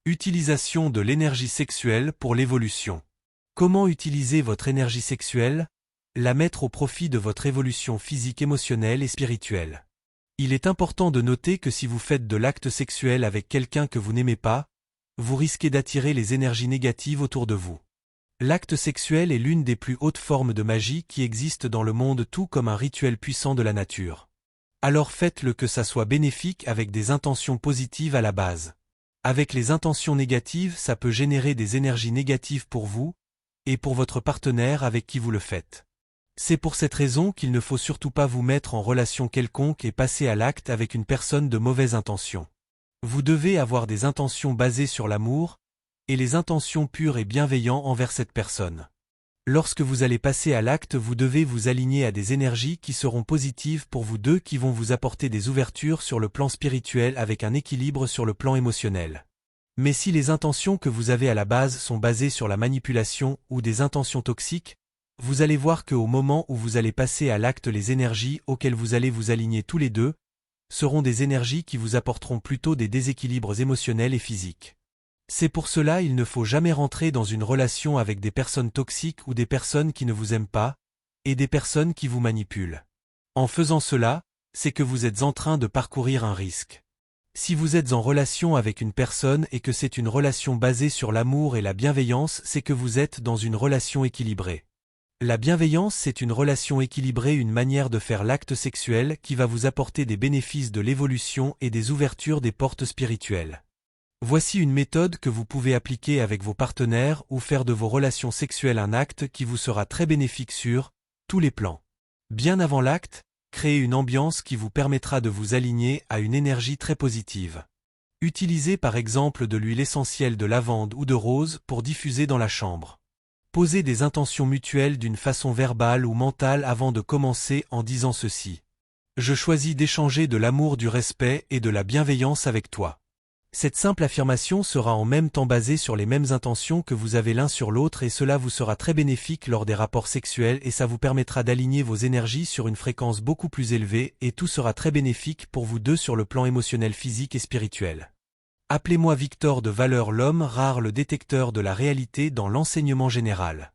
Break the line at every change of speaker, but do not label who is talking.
Utilisation de l'énergie sexuelle pour l'évolution. Comment utiliser votre énergie sexuelle? La mettre au profit de votre évolution physique, émotionnelle et spirituelle. Il est important de noter que si vous faites de l'acte sexuel avec quelqu'un que vous n'aimez pas, vous risquez d'attirer les énergies négatives autour de vous. L'acte sexuel est l'une des plus hautes formes de magie qui existent dans le monde, tout comme un rituel puissant de la nature. Alors faites-le que ça soit bénéfique avec des intentions positives à la base. Avec les intentions négatives, ça peut générer des énergies négatives pour vous, et pour votre partenaire avec qui vous le faites. C'est pour cette raison qu'il ne faut surtout pas vous mettre en relation quelconque et passer à l'acte avec une personne de mauvaise intention. Vous devez avoir des intentions basées sur l'amour, et les intentions pures et bienveillantes envers cette personne. Lorsque vous allez passer à l'acte, vous devez vous aligner à des énergies qui seront positives pour vous deux, qui vont vous apporter des ouvertures sur le plan spirituel avec un équilibre sur le plan émotionnel. Mais si les intentions que vous avez à la base sont basées sur la manipulation ou des intentions toxiques, vous allez voir qu'au moment où vous allez passer à l'acte, les énergies auxquelles vous allez vous aligner tous les deux seront des énergies qui vous apporteront plutôt des déséquilibres émotionnels et physiques. C'est pour cela il ne faut jamais rentrer dans une relation avec des personnes toxiques ou des personnes qui ne vous aiment pas, et des personnes qui vous manipulent. En faisant cela, c'est que vous êtes en train de parcourir un risque. Si vous êtes en relation avec une personne et que c'est une relation basée sur l'amour et la bienveillance, c'est que vous êtes dans une relation équilibrée. La bienveillance, c'est une relation équilibrée, une manière de faire l'acte sexuel qui va vous apporter des bénéfices de l'évolution et des ouvertures des portes spirituelles. Voici une méthode que vous pouvez appliquer avec vos partenaires ou faire de vos relations sexuelles un acte qui vous sera très bénéfique sur tous les plans. Bien avant l'acte, créez une ambiance qui vous permettra de vous aligner à une énergie très positive. Utilisez par exemple de l'huile essentielle de lavande ou de rose pour diffuser dans la chambre. Posez des intentions mutuelles d'une façon verbale ou mentale avant de commencer en disant ceci. Je choisis d'échanger de l'amour, du respect et de la bienveillance avec toi. Cette simple affirmation sera en même temps basée sur les mêmes intentions que vous avez l'un sur l'autre, et cela vous sera très bénéfique lors des rapports sexuels et ça vous permettra d'aligner vos énergies sur une fréquence beaucoup plus élevée et tout sera très bénéfique pour vous deux sur le plan émotionnel, physique et spirituel. Appelez-moi Victor de Valeur, l'homme rare, le détecteur de la réalité dans l'enseignement général.